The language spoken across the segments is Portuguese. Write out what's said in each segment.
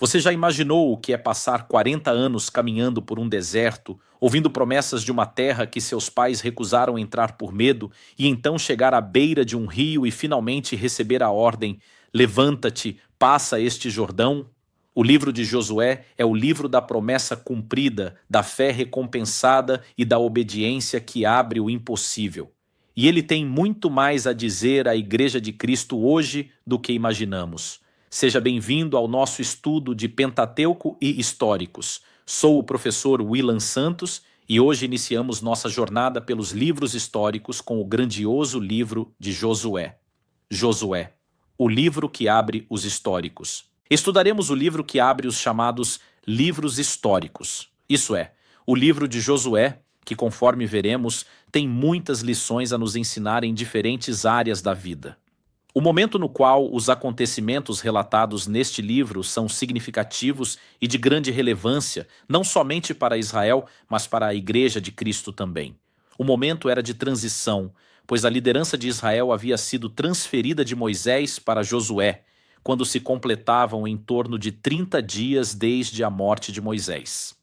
Você já imaginou o que é passar 40 anos caminhando por um deserto, ouvindo promessas de uma terra que seus pais recusaram entrar por medo, e então chegar à beira de um rio e finalmente receber a ordem: levanta-te, passa este Jordão? O livro de Josué é o livro da promessa cumprida, da fé recompensada e da obediência que abre o impossível. E ele tem muito mais a dizer à Igreja de Cristo hoje do que imaginamos. Seja bem-vindo ao nosso estudo de Pentateuco e Históricos. Sou o professor Willan Santos e hoje iniciamos nossa jornada pelos livros históricos com o grandioso livro de Josué. Josué, o livro que abre os históricos. Estudaremos o livro que abre os chamados livros históricos. Isso é, o livro de Josué, que, conforme veremos, tem muitas lições a nos ensinar em diferentes áreas da vida. O momento no qual os acontecimentos relatados neste livro são significativos e de grande relevância, não somente para Israel, mas para a Igreja de Cristo também. O momento era de transição, pois a liderança de Israel havia sido transferida de Moisés para Josué, quando se completavam em torno de 30 dias desde a morte de Moisés.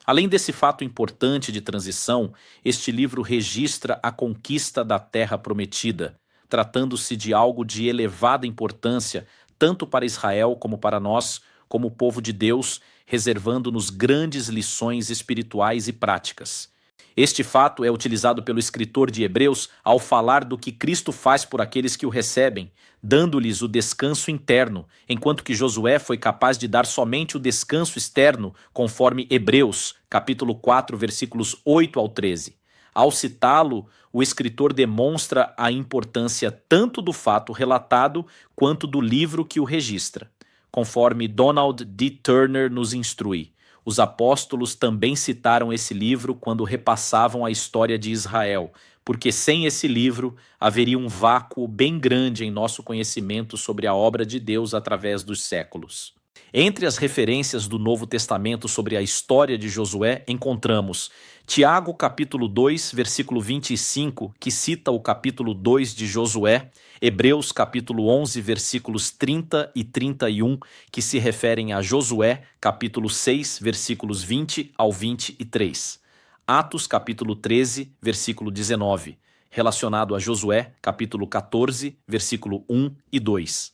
Além desse fato importante de transição, este livro registra a conquista da Terra Prometida, tratando-se de algo de elevada importância, tanto para Israel como para nós, como povo de Deus, reservando-nos grandes lições espirituais e práticas. Este fato é utilizado pelo escritor de Hebreus ao falar do que Cristo faz por aqueles que o recebem, dando-lhes o descanso interno, enquanto que Josué foi capaz de dar somente o descanso externo, conforme Hebreus, capítulo 4, versículos 8 ao 13. Ao citá-lo, o escritor demonstra a importância tanto do fato relatado quanto do livro que o registra. Conforme Donald D. Turner nos instrui, os apóstolos também citaram esse livro quando repassavam a história de Israel, porque sem esse livro haveria um vácuo bem grande em nosso conhecimento sobre a obra de Deus através dos séculos. Entre as referências do Novo Testamento sobre a história de Josué, encontramos Tiago capítulo 2, versículo 25, que cita o capítulo 2 de Josué, Hebreus capítulo 11, versículos 30 e 31, que se referem a Josué, capítulo 6, versículos 20 ao 23. Atos capítulo 13, versículo 19, relacionado a Josué, capítulo 14, versículo 1 e 2.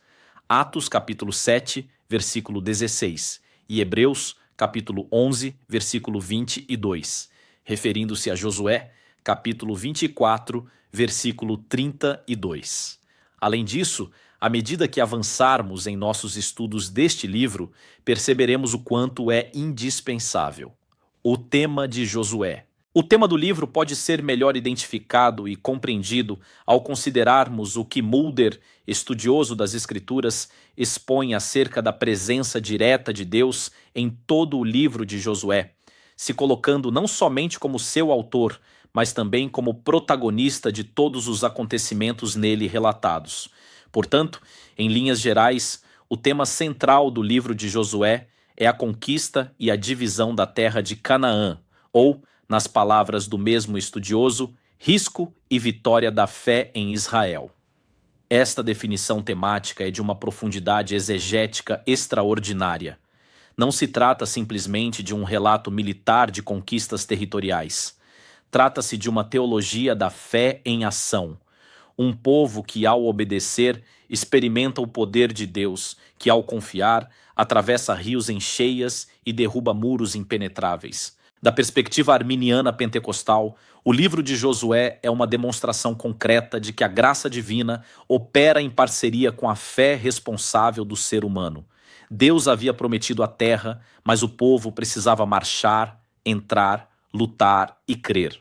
Atos capítulo 7, versículo 16, e Hebreus, capítulo 11, versículo 22, referindo-se a Josué, capítulo 24, versículo 32. Além disso, à medida que avançarmos em nossos estudos deste livro, perceberemos o quanto é indispensável. O tema de Josué. O tema do livro pode ser melhor identificado e compreendido ao considerarmos o que Mulder, estudioso das Escrituras, expõe acerca da presença direta de Deus em todo o livro de Josué, se colocando não somente como seu autor, mas também como protagonista de todos os acontecimentos nele relatados. Portanto, em linhas gerais, o tema central do livro de Josué é a conquista e a divisão da terra de Canaã, ou, nas palavras do mesmo estudioso, risco e vitória da fé em Israel. Esta definição temática é de uma profundidade exegética extraordinária. Não se trata simplesmente de um relato militar de conquistas territoriais. Trata-se de uma teologia da fé em ação. Um povo que, ao obedecer, experimenta o poder de Deus, que, ao confiar, atravessa rios em cheias e derruba muros impenetráveis. Da perspectiva arminiana pentecostal, o livro de Josué é uma demonstração concreta de que a graça divina opera em parceria com a fé responsável do ser humano. Deus havia prometido a terra, mas o povo precisava marchar, entrar, lutar e crer.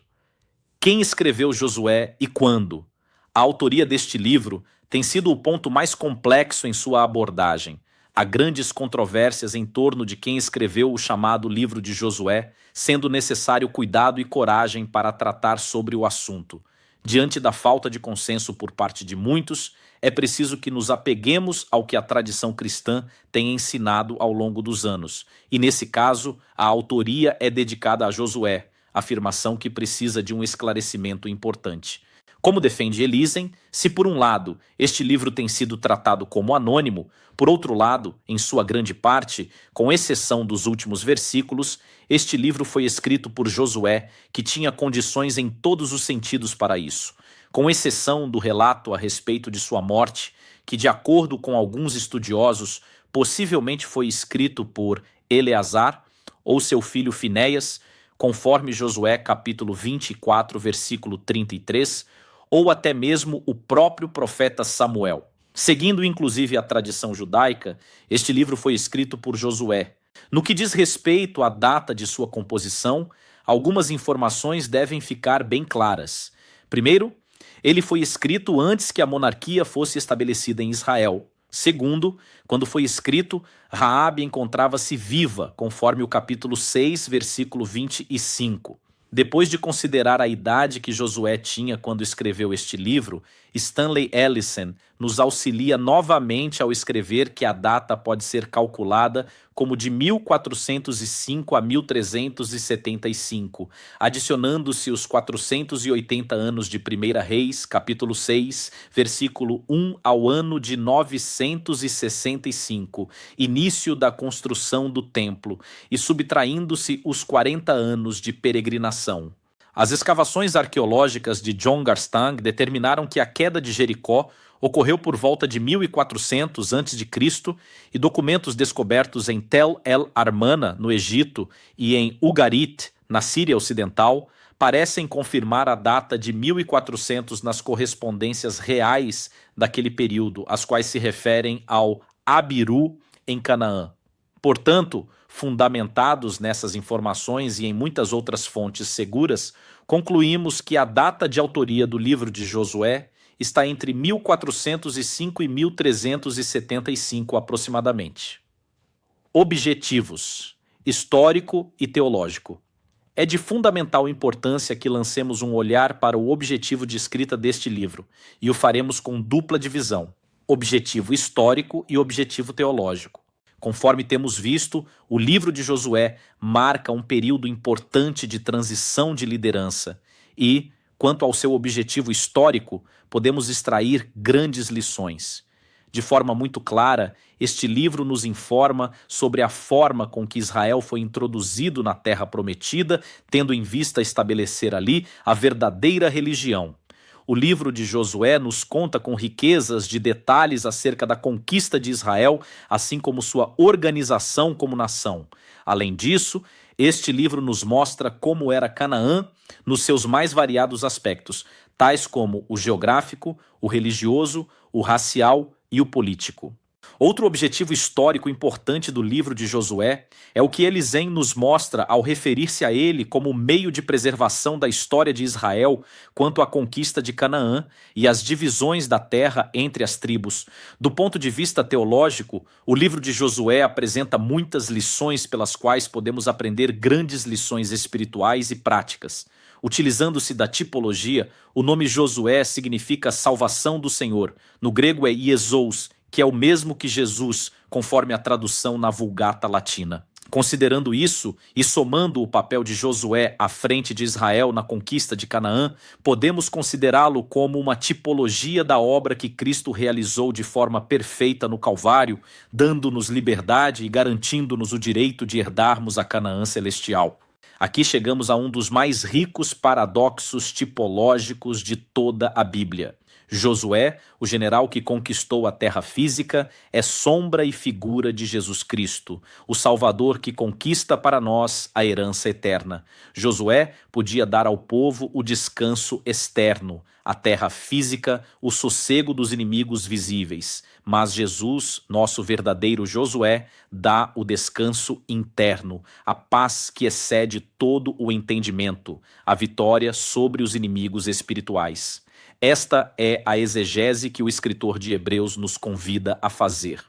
Quem escreveu Josué e quando? A autoria deste livro tem sido o ponto mais complexo em sua abordagem. Há grandes controvérsias em torno de quem escreveu o chamado livro de Josué, sendo necessário cuidado e coragem para tratar sobre o assunto. Diante da falta de consenso por parte de muitos, é preciso que nos apeguemos ao que a tradição cristã tem ensinado ao longo dos anos. E nesse caso, a autoria é dedicada a Josué, afirmação que precisa de um esclarecimento importante. Como defende Elisen, se por um lado este livro tem sido tratado como anônimo, por outro lado, em sua grande parte, com exceção dos últimos versículos, este livro foi escrito por Josué, que tinha condições em todos os sentidos para isso, com exceção do relato a respeito de sua morte, que, de acordo com alguns estudiosos, possivelmente foi escrito por Eleazar ou seu filho Finéias, conforme Josué capítulo 24, versículo 33, ou até mesmo o próprio profeta Samuel. Seguindo inclusive a tradição judaica, este livro foi escrito por Josué. No que diz respeito à data de sua composição, algumas informações devem ficar bem claras. Primeiro, ele foi escrito antes que a monarquia fosse estabelecida em Israel. Segundo, quando foi escrito, Raabe encontrava-se viva, conforme o capítulo 6, versículo 25. Depois de considerar a idade que Josué tinha quando escreveu este livro, Stanley Ellison nos auxilia novamente ao escrever que a data pode ser calculada como de 1405 a 1375, adicionando-se os 480 anos de 1 Reis, capítulo 6, versículo 1 ao ano de 965, início da construção do templo, e subtraindo-se os 40 anos de peregrinação. As escavações arqueológicas de John Garstang determinaram que a queda de Jericó ocorreu por volta de 1400 a.C. e documentos descobertos em Tel El Armana, no Egito, e em Ugarit, na Síria Ocidental, parecem confirmar a data de 1400 nas correspondências reais daquele período, as quais se referem ao Abiru, em Canaã. Portanto, fundamentados nessas informações e em muitas outras fontes seguras, concluímos que a data de autoria do livro de Josué está entre 1405 e 1375 aproximadamente. Objetivos: histórico e teológico. É de fundamental importância que lancemos um olhar para o objetivo de escrita deste livro, e o faremos com dupla divisão: objetivo histórico e objetivo teológico. Conforme temos visto, o livro de Josué marca um período importante de transição de liderança e, quanto ao seu objetivo histórico, podemos extrair grandes lições. De forma muito clara, este livro nos informa sobre a forma com que Israel foi introduzido na Terra Prometida, tendo em vista estabelecer ali a verdadeira religião. O livro de Josué nos conta com riquezas de detalhes acerca da conquista de Israel, assim como sua organização como nação. Além disso, este livro nos mostra como era Canaã nos seus mais variados aspectos, tais como o geográfico, o religioso, o racial e o político. Outro objetivo histórico importante do livro de Josué é o que Elisen nos mostra ao referir-se a ele como meio de preservação da história de Israel quanto à conquista de Canaã e as divisões da terra entre as tribos. Do ponto de vista teológico, o livro de Josué apresenta muitas lições pelas quais podemos aprender grandes lições espirituais e práticas. Utilizando-se da tipologia, o nome Josué significa salvação do Senhor. No grego é Iesous, que é o mesmo que Jesus, conforme a tradução na Vulgata Latina. Considerando isso e somando o papel de Josué à frente de Israel na conquista de Canaã, podemos considerá-lo como uma tipologia da obra que Cristo realizou de forma perfeita no Calvário, dando-nos liberdade e garantindo-nos o direito de herdarmos a Canaã celestial. Aqui chegamos a um dos mais ricos paradoxos tipológicos de toda a Bíblia. Josué, o general que conquistou a terra física, é sombra e figura de Jesus Cristo, o Salvador que conquista para nós a herança eterna. Josué podia dar ao povo o descanso externo, a terra física, o sossego dos inimigos visíveis. Mas Jesus, nosso verdadeiro Josué, dá o descanso interno, a paz que excede todo o entendimento, a vitória sobre os inimigos espirituais. Esta é a exegese que o escritor de Hebreus nos convida a fazer.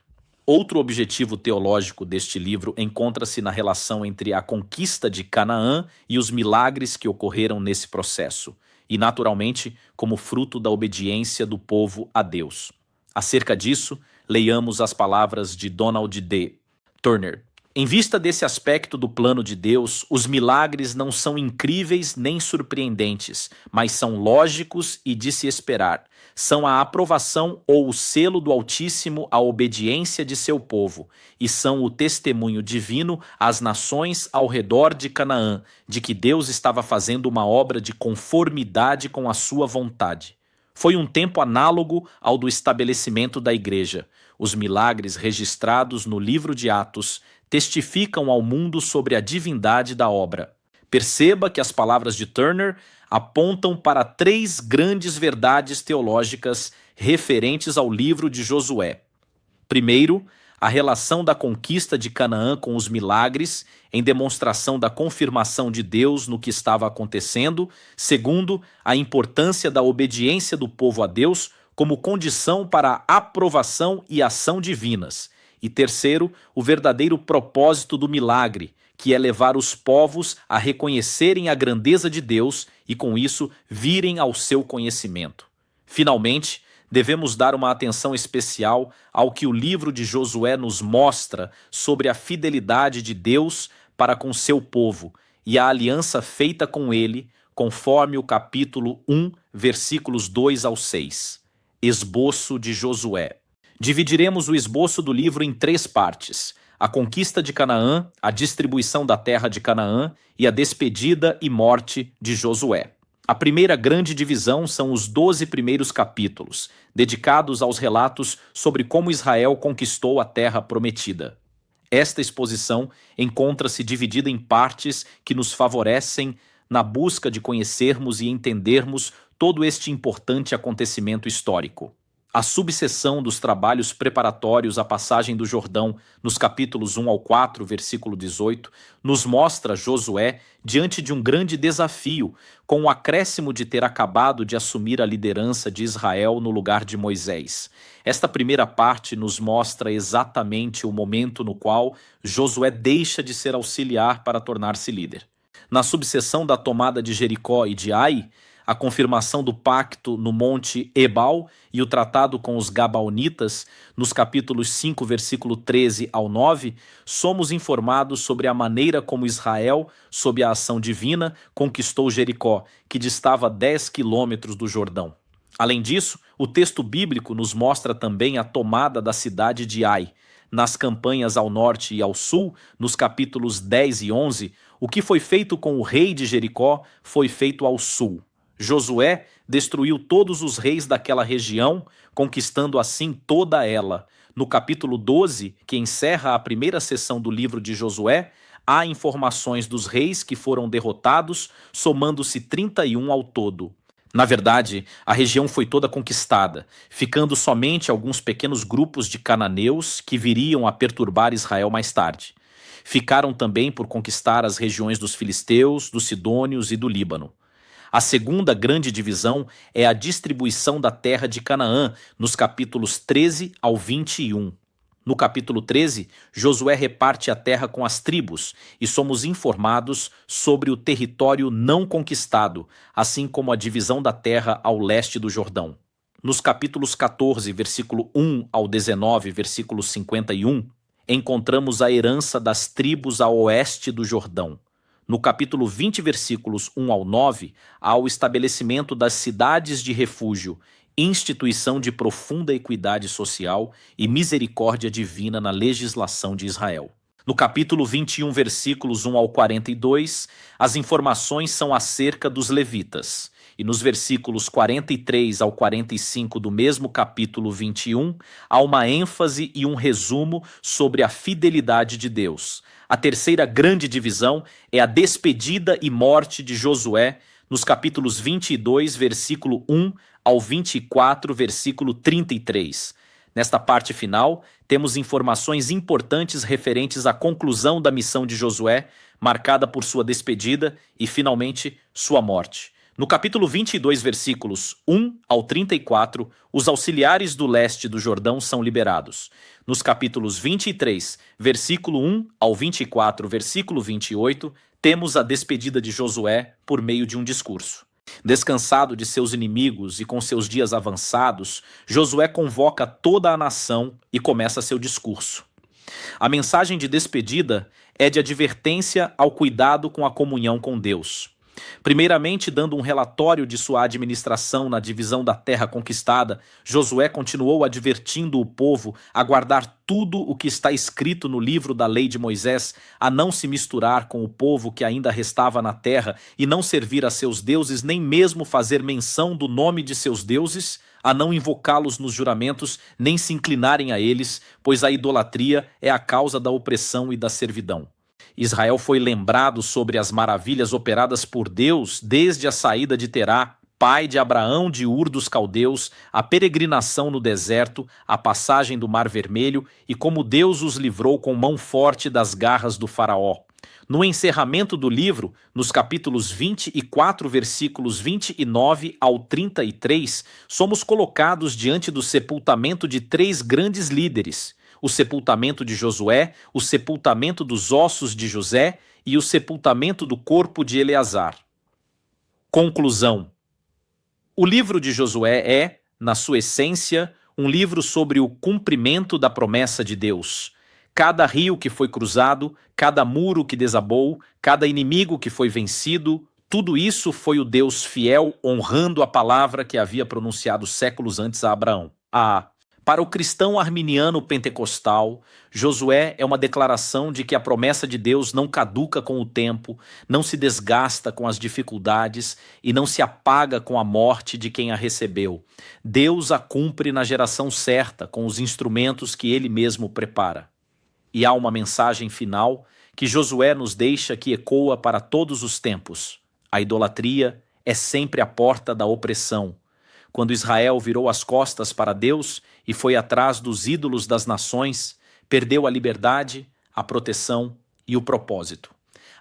Outro objetivo teológico deste livro encontra-se na relação entre a conquista de Canaã e os milagres que ocorreram nesse processo, e naturalmente como fruto da obediência do povo a Deus. Acerca disso, leiamos as palavras de Donald D. Turner. Em vista desse aspecto do plano de Deus, os milagres não são incríveis nem surpreendentes, mas são lógicos e de se esperar. São a aprovação ou o selo do Altíssimo à obediência de seu povo, e são o testemunho divino às nações ao redor de Canaã, de que Deus estava fazendo uma obra de conformidade com a sua vontade. Foi um tempo análogo ao do estabelecimento da igreja. Os milagres registrados no livro de Atos testificam ao mundo sobre a divindade da obra. Perceba que as palavras de Turner apontam para 3 grandes verdades teológicas referentes ao livro de Josué. Primeiro, a relação da conquista de Canaã com os milagres, em demonstração da confirmação de Deus no que estava acontecendo. Segundo, a importância da obediência do povo a Deus como condição para a aprovação e ação divinas. E terceiro, o verdadeiro propósito do milagre, que é levar os povos a reconhecerem a grandeza de Deus e, com isso, virem ao seu conhecimento. Finalmente, devemos dar uma atenção especial ao que o livro de Josué nos mostra sobre a fidelidade de Deus para com seu povo e a aliança feita com ele, conforme o capítulo 1, versículos 2 ao 6. Esboço de Josué. Dividiremos o esboço do livro em 3 partes: a conquista de Canaã, a distribuição da terra de Canaã e a despedida e morte de Josué. A primeira grande divisão são os 12 primeiros capítulos, dedicados aos relatos sobre como Israel conquistou a terra prometida. Esta exposição encontra-se dividida em partes que nos favorecem na busca de conhecermos e entendermos todo este importante acontecimento histórico. A subseção dos trabalhos preparatórios à passagem do Jordão, nos capítulos 1 ao 4, versículo 18, nos mostra Josué diante de um grande desafio, com o acréscimo de ter acabado de assumir a liderança de Israel no lugar de Moisés. Esta primeira parte nos mostra exatamente o momento no qual Josué deixa de ser auxiliar para tornar-se líder. Na subseção da tomada de Jericó e de Ai, a confirmação do pacto no monte Ebal e o tratado com os Gabaonitas, nos capítulos 5, versículo 13 ao 9, somos informados sobre a maneira como Israel, sob a ação divina, conquistou Jericó, que distava 10 quilômetros do Jordão. Além disso, o texto bíblico nos mostra também a tomada da cidade de Ai. Nas campanhas ao norte e ao sul, nos capítulos 10 e 11, o que foi feito com o rei de Jericó foi feito ao sul. Josué destruiu todos os reis daquela região, conquistando assim toda ela. No capítulo 12, que encerra a primeira sessão do livro de Josué, há informações dos reis que foram derrotados, somando-se 31 ao todo. Na verdade, a região foi toda conquistada, ficando somente alguns pequenos grupos de cananeus que viriam a perturbar Israel mais tarde. Ficaram também por conquistar as regiões dos filisteus, dos sidônios e do Líbano. A segunda grande divisão é a distribuição da terra de Canaã, nos capítulos 13 ao 21. No capítulo 13, Josué reparte a terra com as tribos e somos informados sobre o território não conquistado, assim como a divisão da terra ao leste do Jordão. Nos capítulos 14, versículo 1 ao 19, versículo 51, encontramos a herança das tribos a oeste do Jordão. No capítulo 20, versículos 1 ao 9, há o estabelecimento das cidades de refúgio, instituição de profunda equidade social e misericórdia divina na legislação de Israel. No capítulo 21, versículos 1 ao 42, as informações são acerca dos levitas. E nos versículos 43 ao 45 do mesmo capítulo 21, há uma ênfase e um resumo sobre a fidelidade de Deus. A terceira grande divisão é a despedida e morte de Josué, nos capítulos 22, versículo 1 ao 24, versículo 33. Nesta parte final, temos informações importantes referentes à conclusão da missão de Josué, marcada por sua despedida e, finalmente, sua morte. No capítulo 22, versículos 1 ao 34, os auxiliares do leste do Jordão são liberados. Nos capítulos 23, versículo 1 ao 24, versículo 28, temos a despedida de Josué por meio de um discurso. Descansado de seus inimigos e com seus dias avançados, Josué convoca toda a nação e começa seu discurso. A mensagem de despedida é de advertência ao cuidado com a comunhão com Deus. Primeiramente, dando um relatório de sua administração na divisão da terra conquistada, Josué continuou advertindo o povo a guardar tudo o que está escrito no livro da lei de Moisés, a não se misturar com o povo que ainda restava na terra e não servir a seus deuses, nem mesmo fazer menção do nome de seus deuses, a não invocá-los nos juramentos, nem se inclinarem a eles, pois a idolatria é a causa da opressão e da servidão. Israel foi lembrado sobre as maravilhas operadas por Deus desde a saída de Terá, pai de Abraão de Ur dos Caldeus, a peregrinação no deserto, a passagem do Mar Vermelho e como Deus os livrou com mão forte das garras do faraó. No encerramento do livro, nos capítulos 24, versículos 29 ao 33, somos colocados diante do sepultamento de 3 grandes líderes: o sepultamento de Josué, o sepultamento dos ossos de José e o sepultamento do corpo de Eleazar. Conclusão: o livro de Josué é, na sua essência, um livro sobre o cumprimento da promessa de Deus. Cada rio que foi cruzado, cada muro que desabou, cada inimigo que foi vencido, tudo isso foi o Deus fiel honrando a palavra que havia pronunciado séculos antes a Abraão. Para o cristão arminiano pentecostal, Josué é uma declaração de que a promessa de Deus não caduca com o tempo, não se desgasta com as dificuldades e não se apaga com a morte de quem a recebeu. Deus a cumpre na geração certa, com os instrumentos que ele mesmo prepara. E há uma mensagem final que Josué nos deixa que ecoa para todos os tempos. A idolatria é sempre a porta da opressão. Quando Israel virou as costas para Deus e foi atrás dos ídolos das nações, perdeu a liberdade, a proteção e o propósito.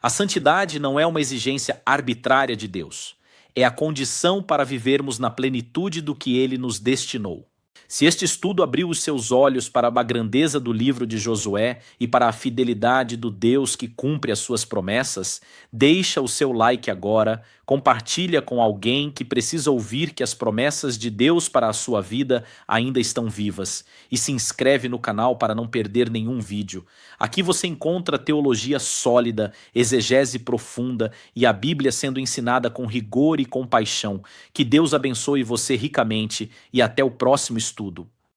A santidade não é uma exigência arbitrária de Deus. É a condição para vivermos na plenitude do que Ele nos destinou. Se este estudo abriu os seus olhos para a grandeza do livro de Josué e para a fidelidade do Deus que cumpre as suas promessas, deixa o seu like agora, compartilha com alguém que precisa ouvir que as promessas de Deus para a sua vida ainda estão vivas e se inscreve no canal para não perder nenhum vídeo. Aqui você encontra teologia sólida, exegese profunda e a Bíblia sendo ensinada com rigor e compaixão. Que Deus abençoe você ricamente e até o próximo estudo.